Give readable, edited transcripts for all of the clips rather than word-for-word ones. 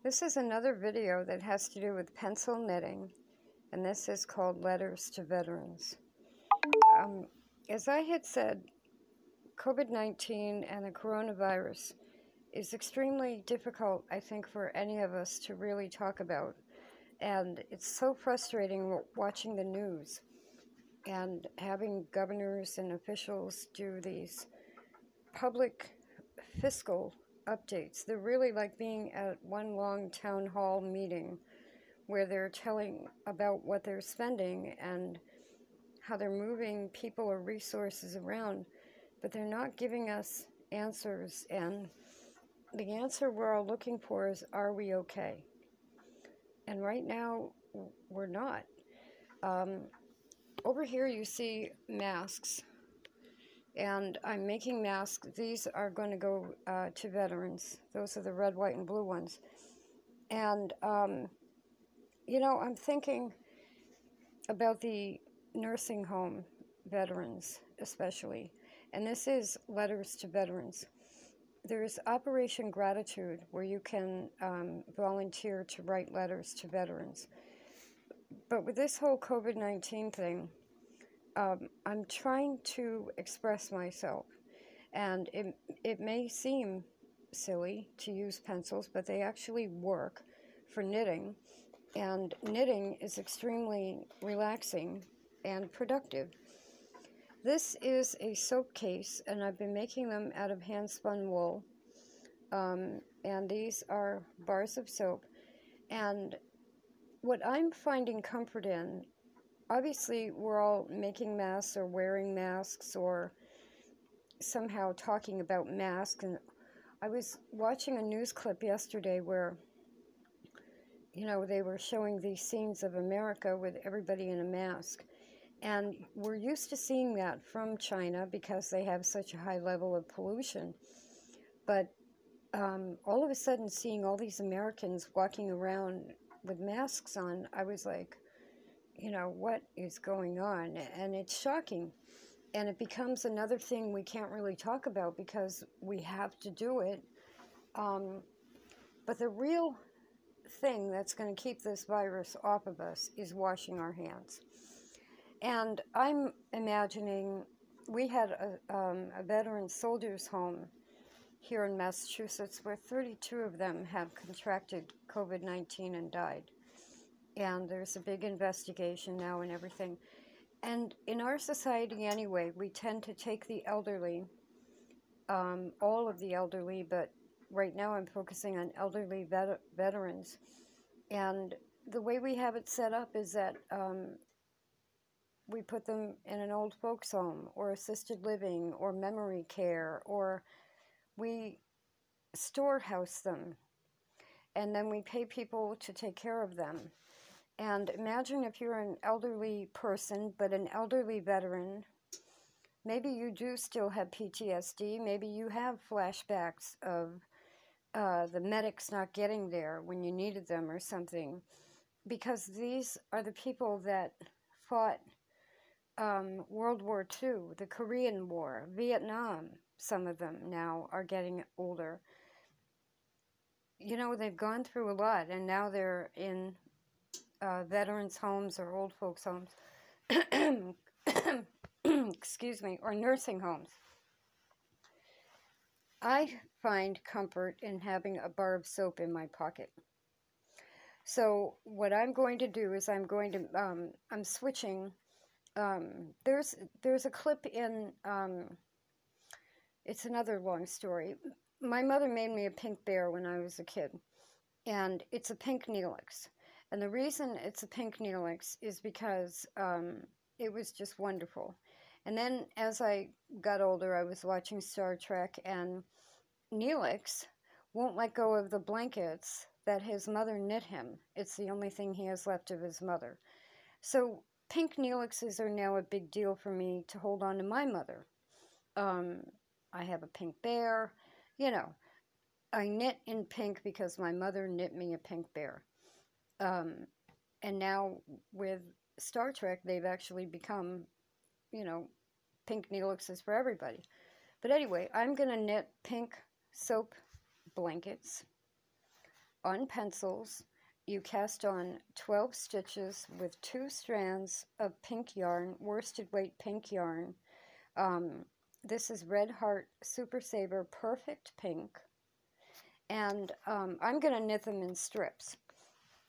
This is another video that has to do with pencil knitting, and this is called Letters to Veterans. As I had said, COVID-19 and the coronavirus is extremely difficult, I think, for any of us to really talk about. And it's so frustrating watching the news and having governors and officials do these public fiscal updates. They're really like being at one long town hall meeting where they're telling about what they're spending and how they're moving people or resources around, but they're not giving us answers. And the answer we're all looking for is, are we okay? And right now, we're not. Over here you see masks, and I'm making masks. These are going to go to veterans. Those are the red, white, and blue ones. And, you know, I'm thinking about the nursing home veterans especially, and this is Letters to Veterans. There's Operation Gratitude, where you can volunteer to write letters to veterans. But with this whole COVID-19 thing, I'm trying to express myself, and it may seem silly to use pencils, but they actually work for knitting, and knitting is extremely relaxing and productive. This is a soap case, and I've been making them out of hand-spun wool, and these are bars of soap. And what I'm finding comfort in, obviously we're all making masks or wearing masks or somehow talking about masks, and I was watching a news clip yesterday where, you know, they were showing these scenes of America with everybody in a mask. And we're used to seeing that from China because they have such a high level of pollution. But all of a sudden, seeing all these Americans walking around with masks on, I was like, you know, what is going on? And it's shocking. And it becomes another thing we can't really talk about because we have to do it. But the real thing that's going to keep this virus off of us is washing our hands. And I'm imagining, we had a veteran soldiers' home here in Massachusetts where 32 of them have contracted COVID-19 and died. And there's a big investigation now and everything. And in our society anyway, we tend to take the elderly, all of the elderly, but right now I'm focusing on elderly veterans. And the way we have it set up is that we put them in an old folks home or assisted living or memory care, or we storehouse them, and then we pay people to take care of them. And imagine if you're an elderly person, but an elderly veteran, maybe you do still have PTSD, maybe you have flashbacks of the medics not getting there when you needed them or something, because these are the people that fought World War II, the Korean War, Vietnam. Some of them now are getting older. You know, they've gone through a lot, and now they're in veterans' homes or old folks' homes, excuse me, or nursing homes. I find comfort in having a bar of soap in my pocket. So what I'm going to do is I'm switching. There's a clip in, it's another long story. My mother made me a pink bear when I was a kid, and it's a pink Neelix. And the reason it's a pink Neelix is because it was just wonderful. And then as I got older, I was watching Star Trek, and Neelix won't let go of the blankets that his mother knit him. It's the only thing he has left of his mother. So pink Neelixes are now a big deal for me to hold on to my mother. I have a pink bear. You know, I knit in pink because my mother knit me a pink bear. And now with Star Trek, they've actually become, you know, pink Neelixes for everybody. But anyway, I'm going to knit pink soap blankets. on pencils. You cast on 12 stitches with 2 strands of pink yarn, worsted weight pink yarn. This is Red Heart Super Saver Perfect Pink. And I'm going to knit them in strips.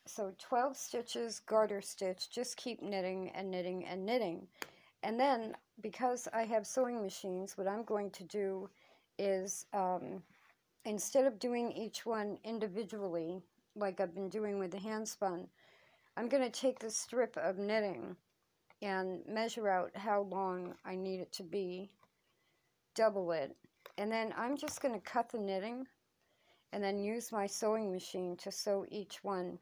So 12 stitches, garter stitch, just keep knitting and knitting and knitting. And then, because I have sewing machines, what I'm going to do is, instead of doing each one individually, like I've been doing with the hand spun, I'm going to take the strip of knitting and measure out how long I need it to be, double it, and then I'm just going to cut the knitting and then use my sewing machine to sew each one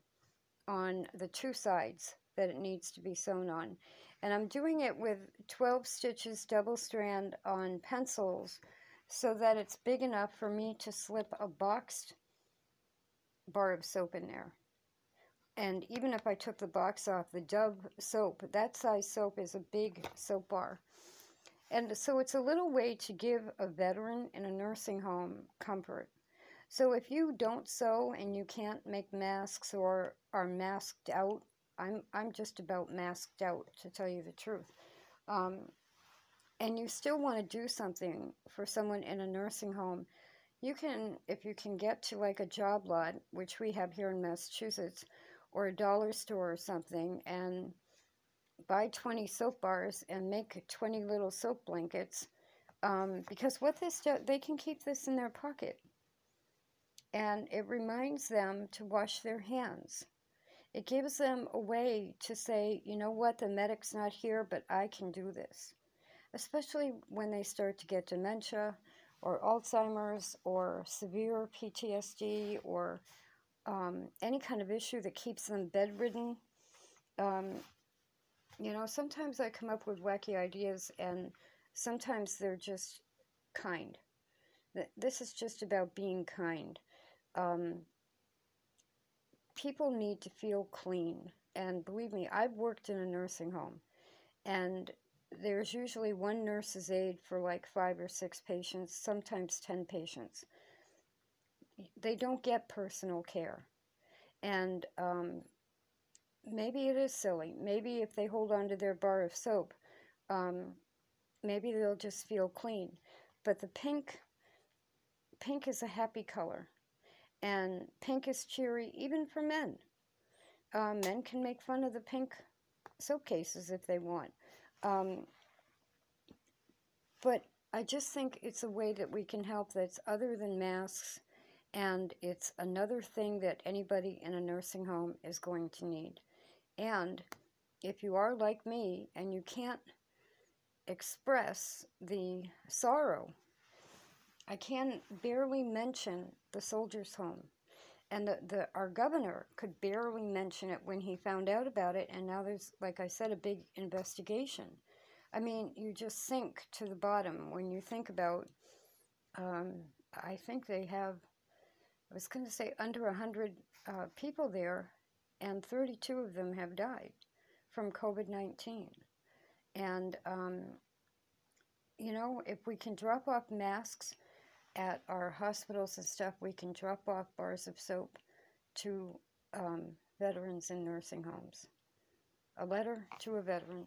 on the 2 sides that it needs to be sewn on. And I'm doing it with 12 stitches double strand on pencils so that it's big enough for me to slip a boxed bar of soap in there. And even if I took the box off, the Dove soap, that size soap is a big soap bar. And so it's a little way to give a veteran in a nursing home comfort. So if you don't sew and you can't make masks or are masked out, I'm just about masked out, to tell you the truth. And you still want to do something for someone in a nursing home, you can, if you can get to like a job lot, which we have here in Massachusetts, or a dollar store or something, and buy 20 soap bars and make 20 little soap blankets, because what this does, they can keep this in their pocket. And it reminds them to wash their hands. It gives them a way to say, you know what, the medic's not here, but I can do this. Especially when they start to get dementia or Alzheimer's or severe PTSD or any kind of issue that keeps them bedridden. You know, sometimes I come up with wacky ideas, and sometimes they're just kind. This is just about being kind. People need to feel clean, and believe me, I've worked in a nursing home, and there's usually one nurse's aide for like 5 or 6 patients, sometimes 10 patients. They don't get personal care, and maybe it is silly. Maybe if they hold on to their bar of soap, maybe they'll just feel clean. But the pink is a happy color. And pink is cheery, even for men. Men can make fun of the pink soap cases if they want. But I just think it's a way that we can help that's other than masks, and it's another thing that anybody in a nursing home is going to need. And if you are like me and you can't express the sorrow, I can barely mention the soldiers' home. And our governor could barely mention it when he found out about it, and now there's, like I said, a big investigation. I mean, you just sink to the bottom when you think about, I think they have, I was going to say under 100 people there, and 32 of them have died from COVID-19. And, you know, if we can drop off masks at our hospitals and stuff, we can drop off bars of soap to veterans in nursing homes. A letter to a veteran.